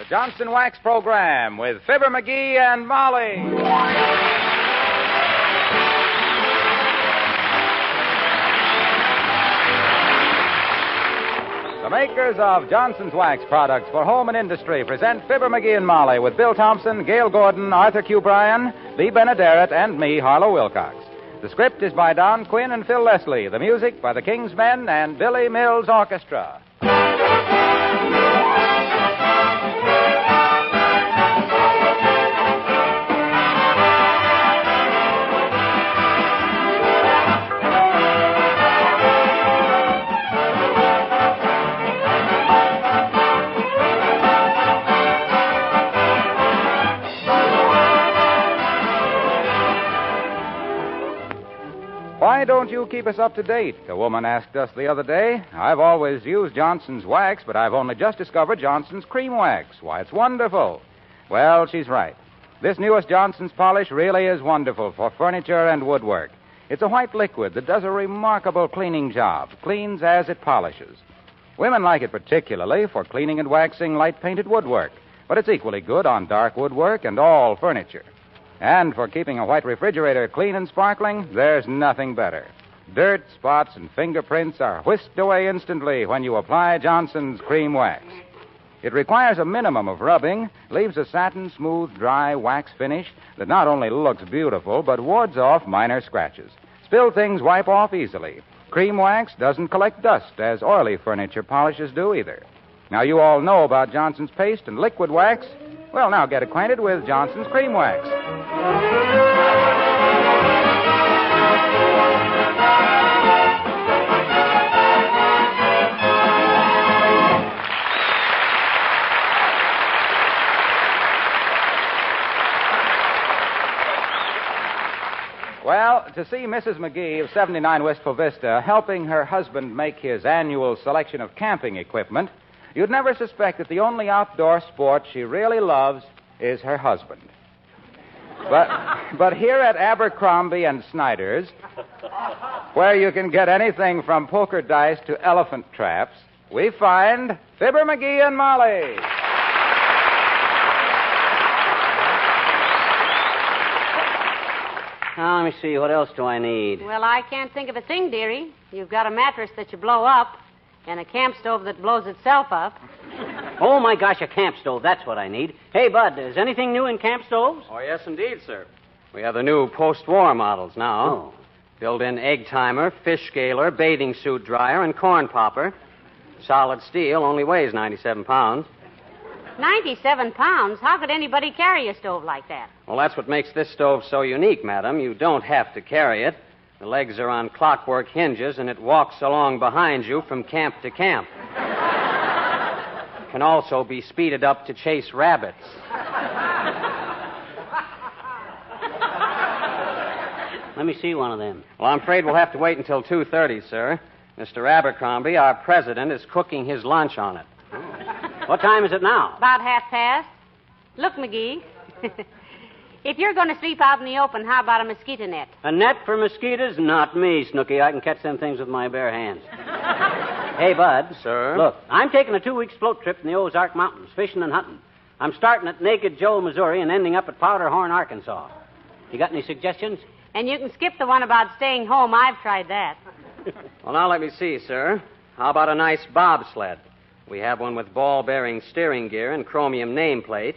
The Johnson Wax Program with Fibber McGee and Molly. The makers of Johnson's Wax products for home and industry present Fibber McGee and Molly with Bill Thompson, Gail Gordon, Arthur Q. Bryan, Lee Benaderet, and me, Harlow Wilcox. The script is by Don Quinn and Phil Leslie. The music by the King's Men and Billy Mills Orchestra. Why don't you keep us up to date? A woman asked us the other day. I've always used Johnson's wax, but I've only just discovered Johnson's cream wax. Why, it's wonderful. Well, she's right. This newest Johnson's polish really is wonderful for furniture and woodwork. It's a white liquid that does a remarkable cleaning job, cleans as it polishes. Women like it particularly for cleaning and waxing light-painted woodwork, but it's equally good on dark woodwork and all furniture. And for keeping a white refrigerator clean and sparkling, there's nothing better. Dirt, spots, and fingerprints are whisked away instantly when you apply Johnson's cream wax. It requires a minimum of rubbing, leaves a satin, smooth, dry wax finish that not only looks beautiful, but wards off minor scratches. Spilled things wipe off easily. Cream wax doesn't collect dust, as oily furniture polishes do either. Now, you all know about Johnson's paste and liquid wax. Well, now get acquainted with Johnson's cream wax. Well, to see Mrs. McGee of 79 Wistful Vista helping her husband make his annual selection of camping equipment, you'd never suspect that the only outdoor sport she really loves is her husband. But here at Abercrombie and Snyder's, where you can get anything from poker dice to elephant traps, we find Fibber McGee and Molly. Now, let me see. What else do I need? Well, I can't think of a thing, dearie. You've got a mattress that you blow up and a camp stove that blows itself up. Oh, my gosh, a camp stove. That's what I need. Hey, Bud, is anything new in camp stoves? Oh, yes, indeed, sir. We have the new post-war models now. Oh. Built-in egg timer, fish scaler, bathing suit dryer, and corn popper. Solid steel, only weighs 97 pounds. 97 pounds? How could anybody carry a stove like that? Well, that's what makes this stove so unique, madam. You don't have to carry it. The legs are on clockwork hinges, and it walks along behind you from camp to camp. It can also be speeded up to chase rabbits. Let me see one of them. Well, I'm afraid we'll have to wait until 2:30, sir. Mr. Abercrombie, our president, is cooking his lunch on it. What time is it now? About 1:30. Look, McGee, if you're going to sleep out in the open, how about a mosquito net? A net for mosquitoes? Not me, Snooky. I can catch them things with my bare hands. Hey, Bud. Sir? Look, I'm taking a 2-week float trip in the Ozark Mountains, fishing and hunting. I'm starting at Naked Joe, Missouri, and ending up at Powder Horn, Arkansas. You got any suggestions? And you can skip the one about staying home. I've tried that. Well, now let me see, sir. How about a nice bobsled? We have one with ball-bearing steering gear and chromium nameplate.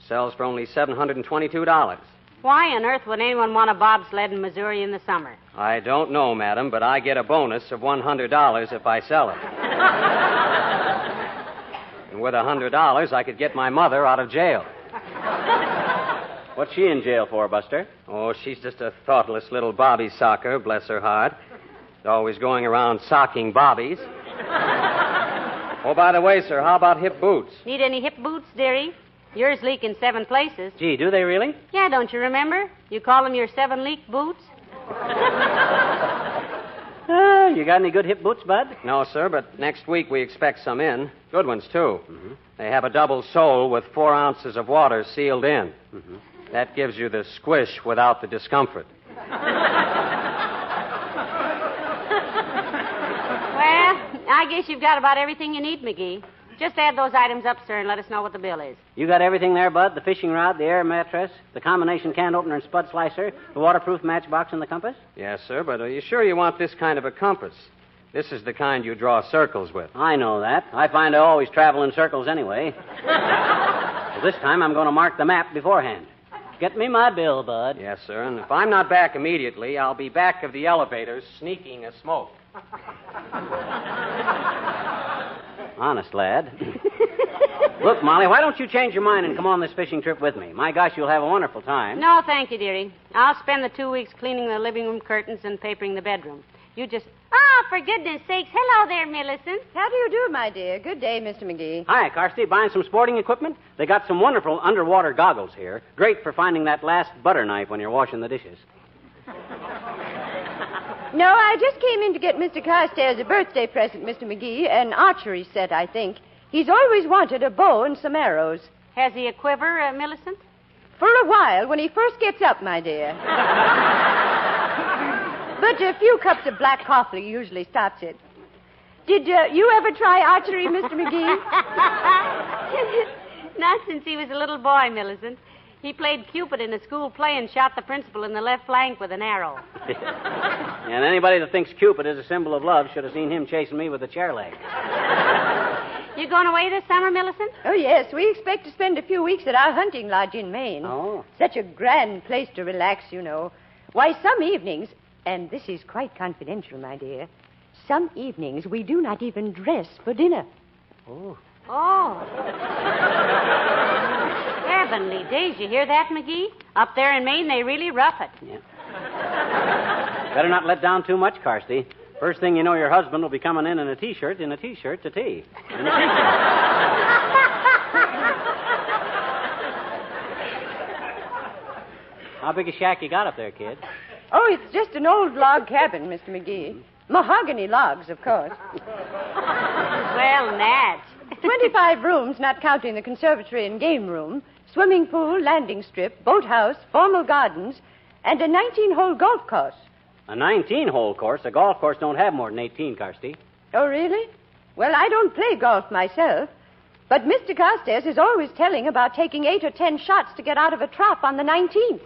Sells for only $722. Why on earth would anyone want a bobsled in Missouri in the summer? I don't know, madam, but I get a bonus of $100 if I sell it. And with $100, I could get my mother out of jail. What's she in jail for, Buster? Oh, she's just a thoughtless little bobby socker, bless her heart. Always going around socking bobbies. Oh, by the way, sir, how about hip boots? Need any hip boots, dearie? Yours leak in 7 places. Gee, do they really? Yeah, don't you remember? You call them your 7 leak boots? You got any good hip boots, Bud? No, sir, but next week we expect some in. Good ones, too. Mm-hmm. They have a double sole with 4 ounces of water sealed in. Mm-hmm. That gives you the squish without the discomfort. Well, I guess you've got about everything you need, McGee. Just add those items up, sir, and let us know what the bill is. You got everything there, Bud? The fishing rod, the air mattress, the combination can opener and spud slicer, the waterproof matchbox, and the compass? Yes, sir, but are you sure you want this kind of a compass? This is the kind you draw circles with. I know that. I find I always travel in circles anyway. Well, this time I'm going to mark the map beforehand. Get me my bill, Bud. Yes, sir, and if I'm not back immediately, I'll be back of the elevators sneaking a smoke. Honest, lad. Look, Molly, why don't you change your mind and come on this fishing trip with me? My gosh, you'll have a wonderful time. No, thank you, dearie. I'll spend the 2 weeks cleaning the living room curtains and papering the bedroom. You just... Oh, for goodness sakes. Hello there, Millicent. How do you do, my dear? Good day, Mr. McGee. Hi, Carsty. Buying some sporting equipment? They got some wonderful underwater goggles here. Great for finding that last butter knife when you're washing the dishes. No, I just came in to get Mr. Carstairs a birthday present, Mr. McGee, an archery set, I think. He's always wanted a bow and some arrows. Has he a quiver, Millicent? For a while, when he first gets up, my dear. But a few cups of black coffee usually stops it. Did you ever try archery, Mr. McGee? Not since he was a little boy, Millicent. He played Cupid in a school play and shot the principal in the left flank with an arrow. And anybody that thinks Cupid is a symbol of love should have seen him chasing me with a chair leg. You going away this summer, Millicent? Oh, yes. We expect to spend a few weeks at our hunting lodge in Maine. Oh. Such a grand place to relax, you know. Why, some evenings, and this is quite confidential, my dear, some evenings we do not even dress for dinner. Oh. Oh. Heavenly days. You hear that, McGee? Up there in Maine, they really rough it. Yeah. Better not let down too much, Carsty. First thing you know, your husband will be coming in a T-shirt to tea. In a T-shirt. How big a shack you got up there, kid? Oh, it's just an old log cabin, Mr. McGee. Mahogany logs, of course. Well, Nat. 25 rooms, not counting the conservatory and game room, swimming pool, landing strip, boathouse, formal gardens, and a 19-hole golf course. A 19-hole course? A golf course don't have more than 18, Carsty. Oh, really? Well, I don't play golf myself, but Mr. Carstairs is always telling about taking 8 or 10 shots to get out of a trap on the 19th.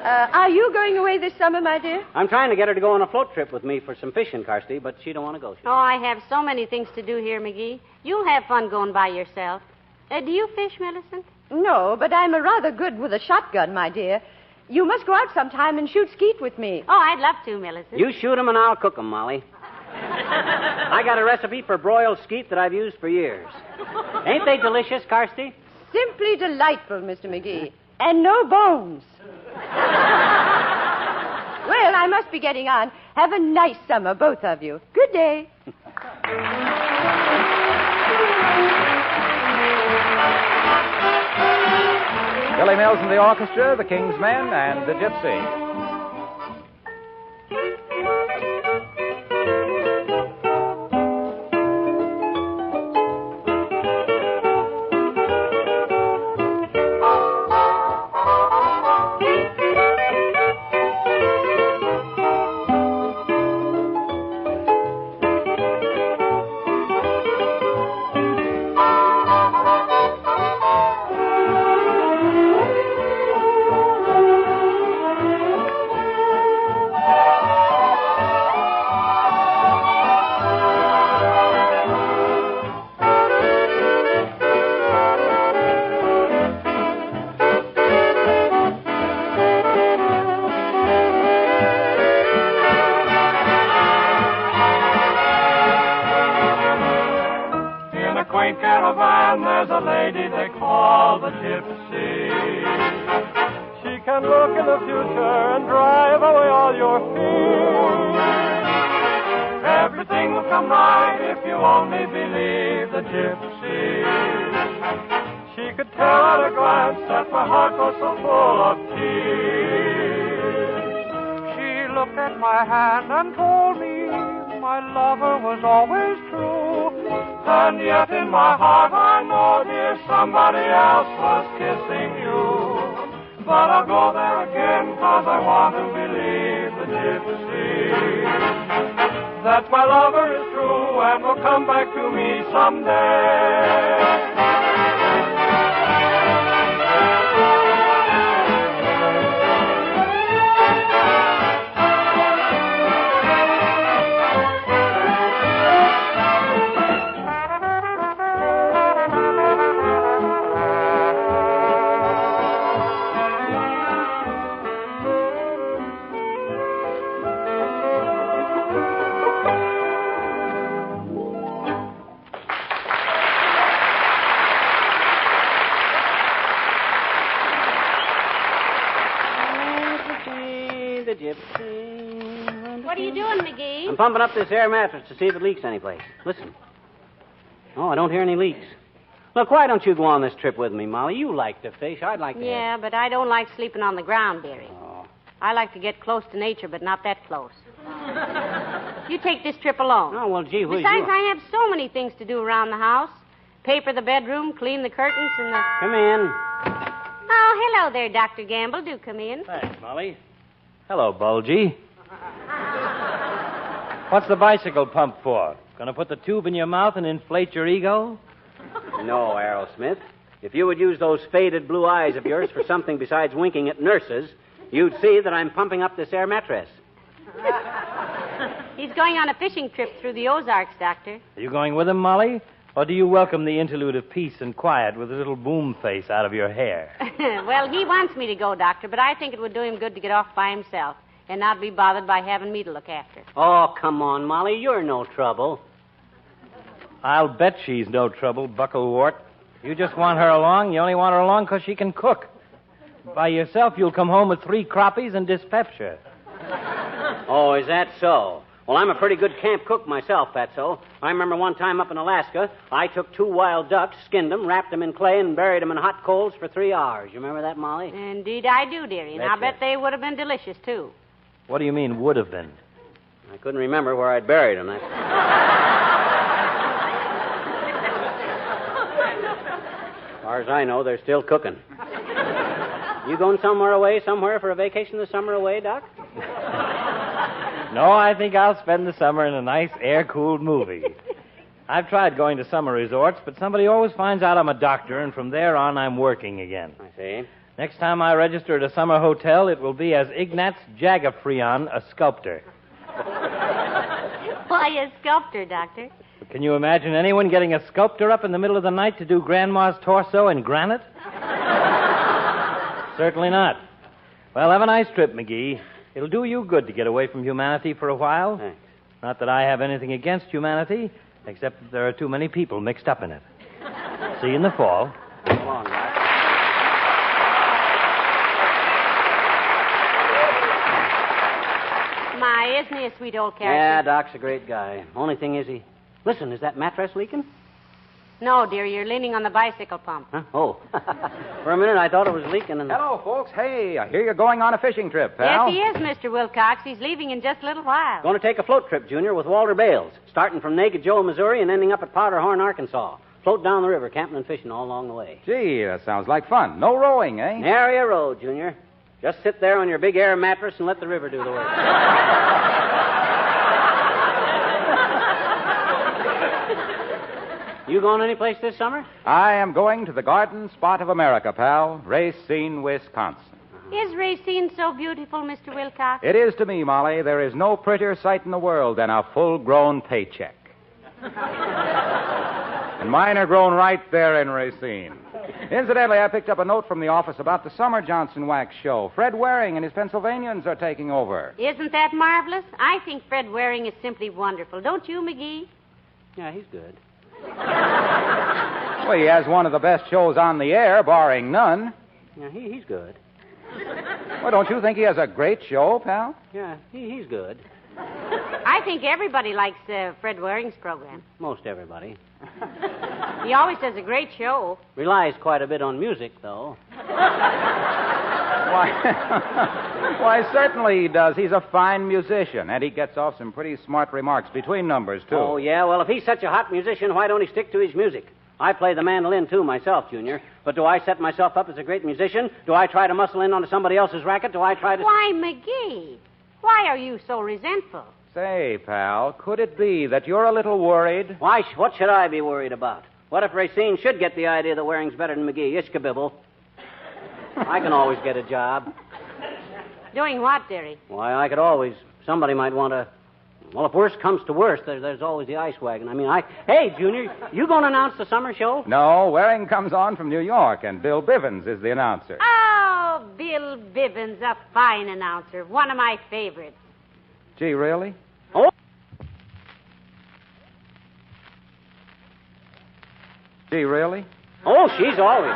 Are you going away this summer, my dear? I'm trying to get her to go on a float trip with me for some fishing, Carsty, but she don't want to go. Oh, I have so many things to do here, McGee. You'll have fun going by yourself. Do you fish, Millicent? No, but I'm a rather good with a shotgun, my dear. You must go out sometime and shoot skeet with me. Oh, I'd love to, Millicent. You shoot 'em and I'll cook 'em, Molly. I got a recipe for broiled skeet that I've used for years. Ain't they delicious, Carsty? Simply delightful, Mr. McGee. And no bones. Well, I must be getting on. Have a nice summer, both of you. Good day. Billy Mills and the orchestra, the King's Men, and the Gypsy. There's a lady they call the Gypsy. She can look in the future and drive away all your fears. Everything will come right if you only believe the Gypsy. She could tell at a glance that my heart was so full of tears. She looked at my hand and told me my lover was always true. And yet in my heart I know, dear, somebody else was kissing you. But I'll go there again, 'cause I want to believe the Gypsy. that my lover is true and will come back to me someday. What are you doing, McGee? I'm pumping up this air mattress to see if it leaks anyplace. Listen. Oh, I don't hear any leaks. Look, why don't you go on this trip with me, Molly? You like to fish. I'd like to. Yeah, but I don't like sleeping on the ground, dearie. Oh. I like to get close to nature, but not that close. You take this trip alone. Oh, well, gee whiz. Besides, I have so many things to do around the house. Paper the bedroom, clean the curtains, and the... Come in. Oh, hello there, Dr. Gamble. Do come in. Thanks, Molly. Hello, Bulgy. What's the bicycle pump for? Gonna put the tube in your mouth and inflate your ego? No, Aerosmith. If you would use those faded blue eyes of yours for something besides winking at nurses, you'd see that I'm pumping up this air mattress. He's going on a fishing trip through the Ozarks, Doctor. Are you going with him, Molly? Or do you welcome the interlude of peace and quiet with a little boom face out of your hair? Well, he wants me to go, Doctor, but I think it would do him good to get off by himself and not be bothered by having me to look after. Oh, come on, Molly. You're no trouble. I'll bet she's no trouble, Bucklewort. You just want her along. You only want her along because she can cook. By yourself, you'll come home with 3 crappies and dyspepsia. Oh, is that so? Well, I'm a pretty good camp cook myself, Fatso. I remember one time up in Alaska, I took 2 wild ducks, skinned them, wrapped them in clay, and buried them in hot coals for 3 hours. You remember that, Molly? Indeed I do, dearie. And I bet they would have been delicious, too. What do you mean, would have been? I couldn't remember where I'd buried them. As far as I know, they're still cooking. You going somewhere for a vacation this summer away, Doc? No, I think I'll spend the summer in a nice air-cooled movie. I've tried going to summer resorts, but somebody always finds out I'm a doctor, and from there on, I'm working again. I see. Next time I register at a summer hotel, it will be as Ignaz Jagafrion, a sculptor. Why, a sculptor, Doctor? Can you imagine anyone getting a sculptor up in the middle of the night to do Grandma's torso in granite? Certainly not. Well, have a nice trip, McGee. It'll do you good to get away from humanity for a while. Thanks. Not that I have anything against humanity, except that there are too many people mixed up in it. See you in the fall. Come on, Doc. My, isn't he a sweet old character? Yeah, Doc's a great guy. Only thing is Listen, is that mattress leaking? No, dear, you're leaning on the bicycle pump. Huh? Oh. For a minute, I thought it was leaking. Hello, folks. Hey, I hear you're going on a fishing trip, pal. Yes, he is, Mr. Wilcox. He's leaving in just a little while. Going to take a float trip, Junior, with Walter Bales, starting from Naked Joe, Missouri, and ending up at Powderhorn, Arkansas. Float down the river, camping and fishing all along the way. Gee, that sounds like fun. No rowing, eh? Nary a row, Junior. Just sit there on your big air mattress and let the river do the work. You going any place this summer? I am going to the Garden Spot of America, pal. Racine, Wisconsin. Is Racine so beautiful, Mr. Wilcox? It is to me, Molly. There is no prettier sight in the world than a full-grown paycheck. And mine are grown right there in Racine. Incidentally, I picked up a note from the office about the Summer Johnson Wax show. Fred Waring and his Pennsylvanians are taking over. Isn't that marvelous? I think Fred Waring is simply wonderful. Don't you, McGee? Yeah, he's good. Well, he has one of the best shows on the air, barring none. Yeah, he's good. Well, don't you think he has a great show, pal? Yeah, he's good. I think everybody likes Fred Waring's program. Most everybody. He always does a great show. Relies quite a bit on music, though. Why, certainly he does. He's a fine musician, and he gets off some pretty smart remarks between numbers, too. Oh, yeah? Well, if he's such a hot musician, why don't he stick to his music? I play the mandolin, too, myself, Junior. But do I set myself up as a great musician? Do I try to muscle in onto somebody else's racket? Do I try to... Why, McGee, why are you so resentful? Say, pal, could it be that you're a little worried? Why, what should I be worried about? What if Racine should get the idea that wearing's better than McGee? Ishkabibble. I can always get a job. Doing what, dearie? Why, I could always... Somebody might want to... Well, if worst comes to worst, there's always the ice wagon. Hey, Junior, you going to announce the summer show? No, Waring comes on from New York, and Bill Bivens is the announcer. Oh, Bill Bivens, a fine announcer. One of my favorites. Gee, really? Oh. Gee, really? Oh, she's always...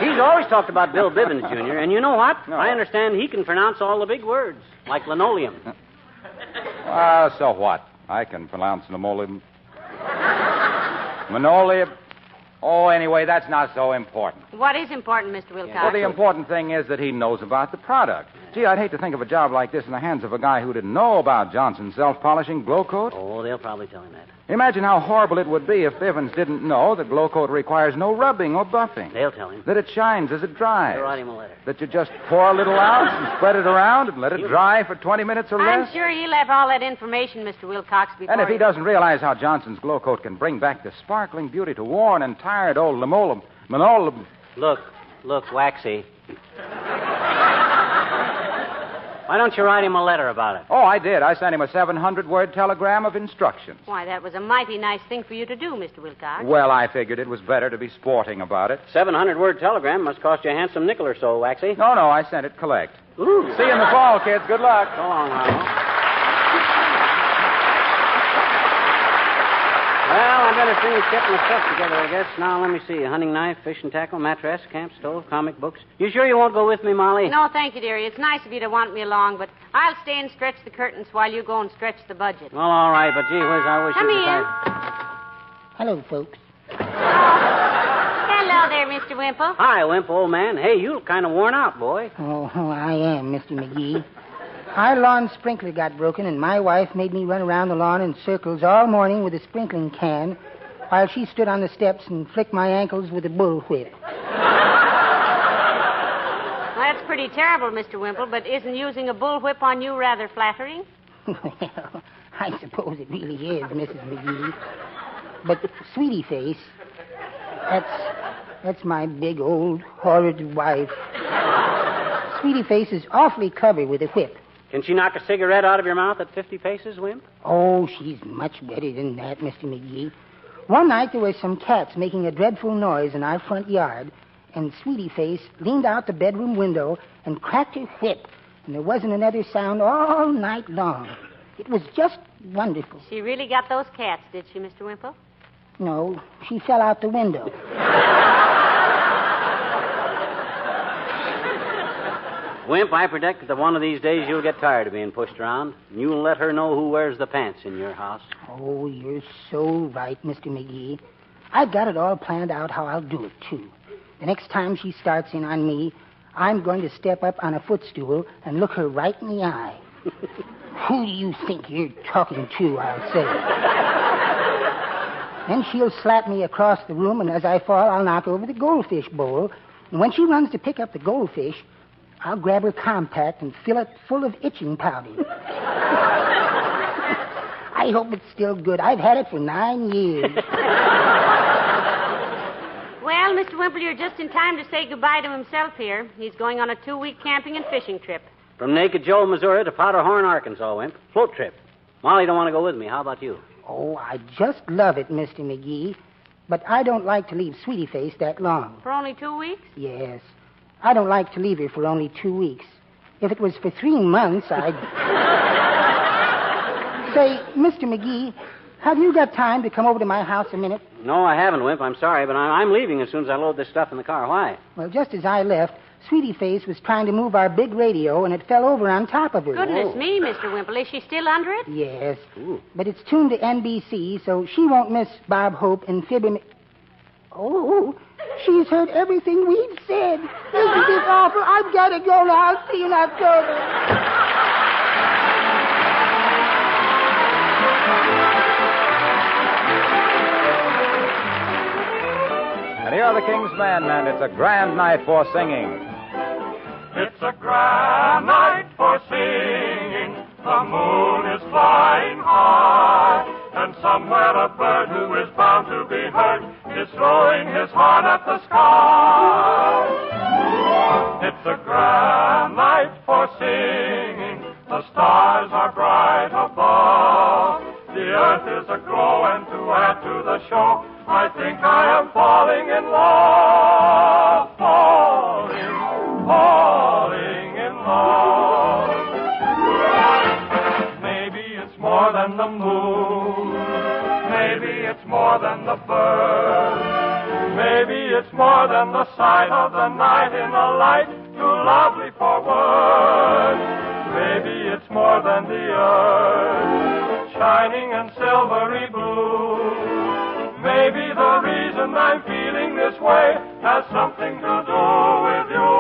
She's always talked about Bill Bivens, Jr., and you know what? No. I understand he can pronounce all the big words, like linoleum. So what? I can pronounce linoleum. Linoleum. Oh, anyway, that's not so important. What is important, Mr. Wilcox? Well, the important thing is that he knows about the product. Gee, I'd hate to think of a job like this in the hands of a guy who didn't know about Johnson's self-polishing glow coat. Oh, they'll probably tell him that. Imagine how horrible it would be if Bivens didn't know that glow coat requires no rubbing or buffing. They'll tell him. That it shines as it dries. They'll write him a letter. That you just pour a little out and spread it around and let it dry for 20 minutes or less. I'm sure he'll have all that information, Mr. Wilcox, before... And if he doesn't realize how Johnson's glow coat can bring back the sparkling beauty to worn and tired old linoleum... Look, Waxy. Why don't you write him a letter about it? Oh, I did. I sent him a 700-word telegram of instructions. Why, that was a mighty nice thing for you to do, Mr. Wilcox. Well, I figured it was better to be sporting about it. 700-word telegram must cost you a handsome nickel or so, Waxy. No, I sent it collect. Ooh. See you in the fall, kids. Good luck. So long, Ronald. Well, I better finish getting my stuff together, I guess. Now, let me see. A hunting knife, fishing tackle, mattress, camp stove, comic books. You sure you won't go with me, Molly? No, thank you, dearie. It's nice of you to want me along, but I'll stay and stretch the curtains while you go and stretch the budget. Well, all right, but gee whiz, I wish Come you'd here. Hello, folks. Hello there, Mr. Wimple. Hi, Wimp, old man. Hey, you look kind of worn out, boy. Oh, I am, Mr. McGee. Our lawn sprinkler got broken, and my wife made me run around the lawn in circles all morning with a sprinkling can while she stood on the steps and flicked my ankles with a bullwhip. Well, that's pretty terrible, Mr. Wimple, but isn't using a bullwhip on you rather flattering? Well, I suppose it really is, Mrs. McGee. But Sweetie Face, that's my big old horrid wife. Sweetie Face is awfully clever with a whip. Can she knock a cigarette out of your mouth at 50 paces, Wimp? Oh, she's much better than that, Mr. McGee. One night there were some cats making a dreadful noise in our front yard, and Sweetie Face leaned out the bedroom window and cracked her whip, and there wasn't another sound all night long. It was just wonderful. She really got those cats, did she, Mr. Wimple? No, she fell out the window. Wimp, I predict that one of these days you'll get tired of being pushed around, and you'll let her know who wears the pants in your house. Oh, you're so right, Mr. McGee. I've got it all planned out how I'll do it, too. The next time she starts in on me, I'm going to step up on a footstool and look her right in the eye. Who do you think you're talking to, I'll say. Then she'll slap me across the room, and as I fall, I'll knock over the goldfish bowl. And when she runs to pick up the goldfish, I'll grab her compact and fill it full of itching powder. I hope it's still good. I've had it for 9 years. Well, Mr. Wimple, you're just in time to say goodbye to himself here. He's going on a 2-week camping and fishing trip. From Naked Joe, Missouri to Powderhorn, Arkansas, Wimp. Float trip. Molly don't want to go with me. How about you? Oh, I just love it, Mr. McGee. But I don't like to leave Sweetie Face that long. For only 2 weeks? Yes. I don't like to leave her for only 2 weeks. If it was for 3 months, I'd... Say, Mr. McGee, have you got time to come over to my house a minute? No, I haven't, Wimp. I'm sorry, but I'm leaving as soon as I load this stuff in the car. Why? Well, just as I left, Sweetie Face was trying to move our big radio, and it fell over on top of her. Goodness me, Mr. Wimple. Is she still under it? Yes. Ooh. But it's tuned to NBC, so she won't miss Bob Hope and Fibber Oh, she's heard everything we've said. Isn't this awful? I've got to go now. I'll see you in October. And here are the King's Men, and it's a grand night for singing. It's a grand night for singing. The moon is flying high, and somewhere a bird who is bound to be heard is throwing his heart at the sky. It's a grand night for singing. The stars are bright above. The earth is aglow, and to add to the show, I think I am falling in love. Falling in love. Maybe it's more than the moon. Maybe it's more than the bird. Maybe it's more than the sight of the night in a light too lovely for words. Maybe it's more than the earth, shining and silvery blue. Maybe the reason I'm feeling this way has something to do with you.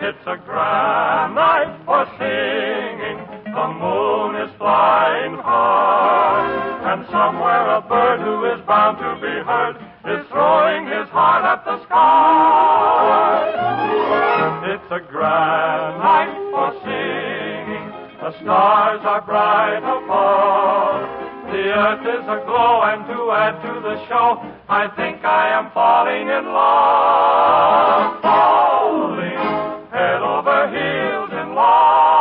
It's a grand night for singing. The moon is flying high, and somewhere a bird who is bound to be heard is throwing his heart at the sky. It's a grand night for singing. The stars are bright above. The earth is aglow, and to add to the show, I think I am falling in love. Falling head over heels in love.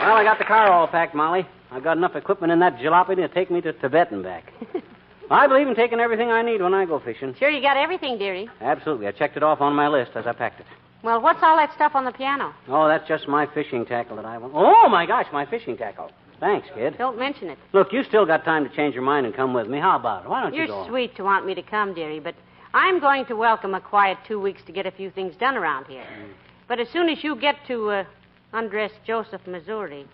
Well, I got the car all packed, Molly. I've got enough equipment in that jalopy to take me to Tibet and back. I believe in taking everything I need when I go fishing. Sure you got everything, dearie? Absolutely. I checked it off on my list as I packed it. Well, what's all that stuff on the piano? Oh, that's just my fishing tackle that I want. Oh, my gosh, my fishing tackle. Thanks, kid. Don't mention it. Look, you still got time to change your mind and come with me. How about it? Why don't you go? You're sweet to want me to come, dearie, but I'm going to welcome a quiet 2 weeks to get a few things done around here. But as soon as you get to undress Joseph, Missouri,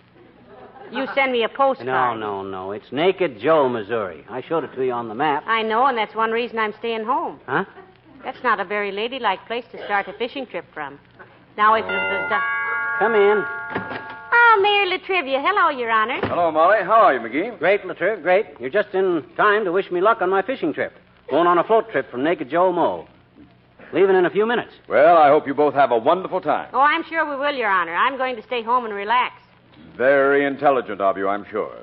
you send me a postcard. No. It's Naked Joe, Missouri. I showed it to you on the map. I know, and that's one reason I'm staying home. Huh? That's not a very ladylike place to start a fishing trip from. Now, if it was... Come in. Oh, Mayor Latrivia. Hello, Your Honor. Hello, Molly. How are you, McGee? Great, Latriv, great. You're just in time to wish me luck on my fishing trip. Going on a float trip from Naked Joe Mo. Leaving in a few minutes. Well, I hope you both have a wonderful time. Oh, I'm sure we will, Your Honor. I'm going to stay home and relax. Very intelligent of you, I'm sure.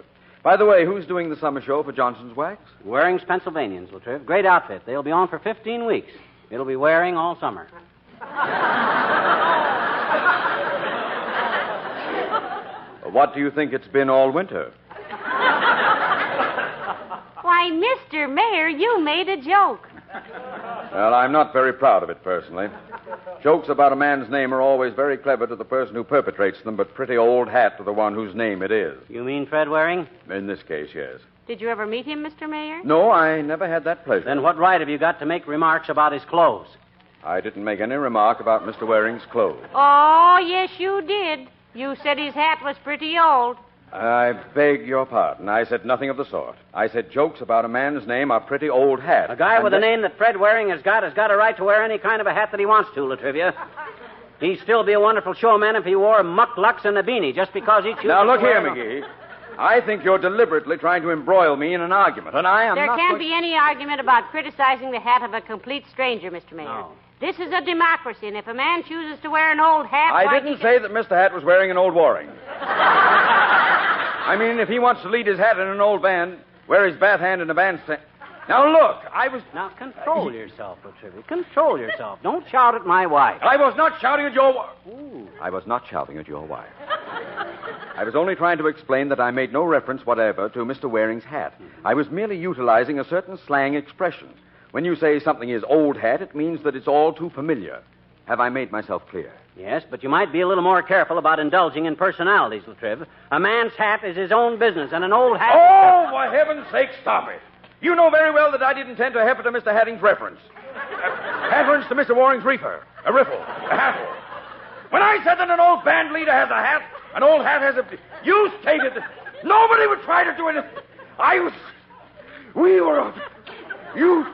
By the way, who's doing the summer show for Johnson's Wax? Waring's Pennsylvanians, Latriv. Great outfit. They'll be on for 15 weeks. It'll be Waring all summer. What do you think it's been all winter? Why, Mr. Mayor, you made a joke. Well, I'm not very proud of it, personally. Jokes about a man's name are always very clever to the person who perpetrates them, but pretty old hat to the one whose name it is. You mean Fred Waring? In this case, yes. Did you ever meet him, Mr. Mayor? No, I never had that pleasure. Then what right have you got to make remarks about his clothes? I didn't make any remark about Mr. Waring's clothes. Oh, yes, you did. You said his hat was pretty old. I beg your pardon. I said nothing of the sort. I said jokes about a man's name are pretty old hat. A guy with a name that Fred Waring has got a right to wear any kind of a hat that he wants to, Latrivia. He'd still be a wonderful showman if he wore mucklucks and a beanie just because he chooses Now, look to wear here, McGee. I think you're deliberately trying to embroil me in an argument, and I am There not... can't be any argument about criticizing the hat of a complete stranger, Mr. Mayor. No. This is a democracy, and if a man chooses to wear an old hat... I why, didn't say that Mr. Hat was wearing an old Waring. I mean, if he wants to lead his hat in an old band, wear his bath hand in a bandstand... Now, look, I was... Now, control yourself, Latrivia. Control yourself. Don't shout at my wife. I was not shouting at your... I was not shouting at your wife. I was only trying to explain that I made no reference whatever to Mr. Waring's hat. I was merely utilizing a certain slang expression. When you say something is old hat, it means that it's all too familiar. Have I made myself clear? Yes, but you might be a little more careful about indulging in personalities, Latriv. A man's hat is his own business, and an old hat... Oh, for heaven's sake, stop it. You know very well that I didn't intend to heifer to Mr. Hatting's reference. Reference to Mr. Waring's reefer, a riffle, a haffle. When I said that an old band leader has a hat, an old hat has a... You stated that nobody would try to do anything. We were... You...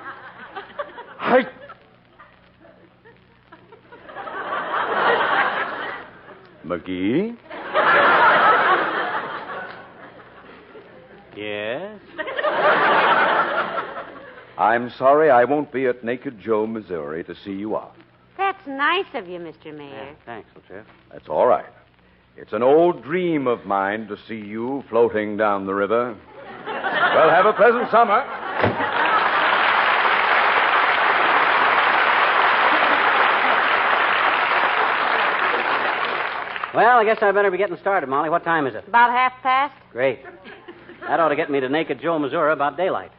McGee? Yes? I'm sorry I won't be at Naked Joe, Missouri to see you off. That's nice of you, Mr. Mayor. Yeah, thanks, Lieutenant. That's all right. It's an old dream of mine to see you floating down the river. Well, have a pleasant summer. Well, I guess I better be getting started, Molly. What time is it? About 1:30. Great. That ought to get me to Naked Joe, Missouri about daylight.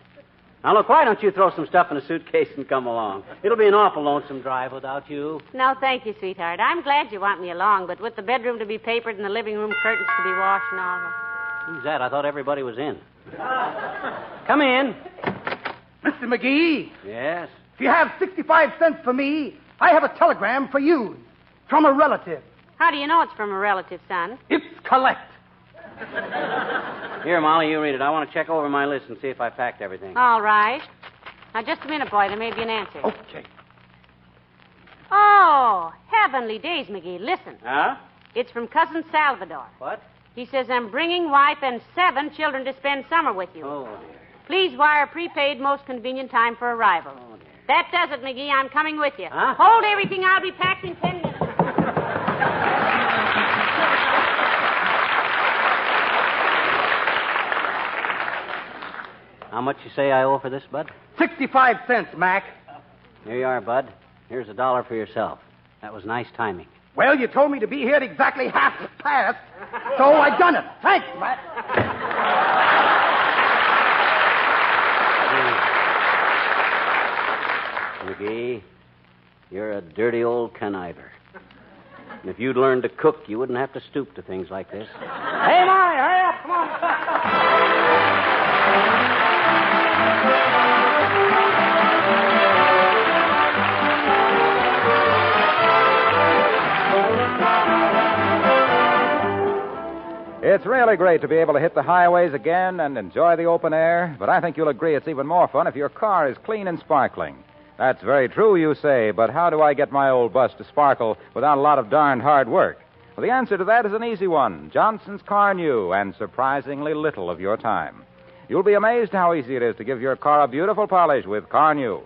Now, look, why don't you throw some stuff in a suitcase and come along? It'll be an awful lonesome drive without you. No, thank you, sweetheart. I'm glad you want me along, but with the bedroom to be papered and the living room curtains to be washed and all that. Who's that? I thought everybody was in. Come in. Mr. McGee, Yes? if you have 65 cents for me, I have a telegram for you from a relative. How do you know it's from a relative, son? It's collect. Here, Molly, you read it. I want to check over my list and see if I packed everything. All right. Now, just a minute, boy. There may be an answer. Okay. Oh, heavenly days, McGee. Listen. Huh? It's from Cousin Salvador. What? He says, I'm bringing wife and 7 children to spend summer with you. Oh, dear. Please wire prepaid most convenient time for arrival. Oh, dear. That does it, McGee. I'm coming with you. Huh? Hold everything. I'll be packed in 10 minutes. How much you say I owe for this, Bud? 65 cents, Mac. Here you are, Bud. Here's $1 for yourself. That was nice timing. Well, you told me to be here at exactly 1/2 so I done it. Thanks, Mac. McGee, you're a dirty old conniver. And if you'd learned to cook, you wouldn't have to stoop to things like this. Hey, Molly, hurry up. Come on. It's really great to be able to hit the highways again and enjoy the open air, but I think you'll agree it's even more fun if your car is clean and sparkling. That's very true, you say, but how do I get my old bus to sparkle without a lot of darned hard work? Well, the answer to that is an easy one. Johnson's Car New, and surprisingly little of your time. You'll be amazed how easy it is to give your car a beautiful polish with Car New.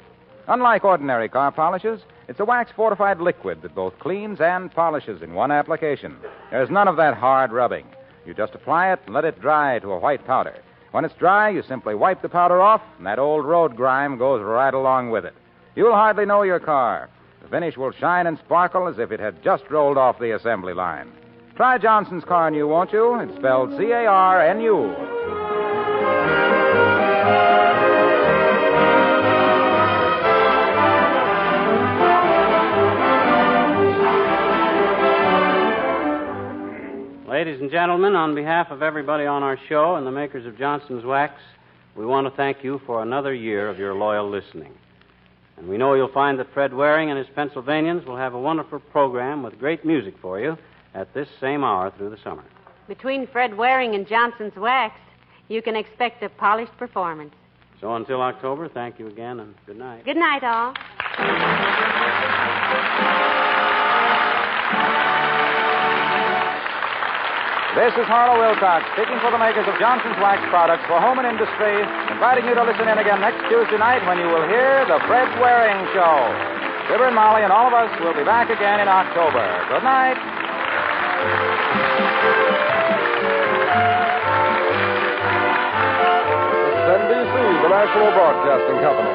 Unlike ordinary car polishes, it's a wax-fortified liquid that both cleans and polishes in one application. There's none of that hard rubbing. You just apply it and let it dry to a white powder. When it's dry, you simply wipe the powder off, and that old road grime goes right along with it. You'll hardly know your car. The finish will shine and sparkle as if it had just rolled off the assembly line. Try Johnson's Car New, won't you? It's spelled C-A-R-N-U. Ladies and gentlemen, on behalf of everybody on our show and the makers of Johnson's Wax, we want to thank you for another year of your loyal listening. And we know you'll find that Fred Waring and his Pennsylvanians will have a wonderful program with great music for you at this same hour through the summer. Between Fred Waring and Johnson's Wax, you can expect a polished performance. So until October, thank you again and good night. Good night, all. This is Harlow Wilcox, speaking for the makers of Johnson's Wax products for home and industry, inviting you to listen in again next Tuesday night when you will hear The Fred Waring Show. Fibber and Molly and all of us will be back again in October. Good night. This is NBC, the National Broadcasting Company.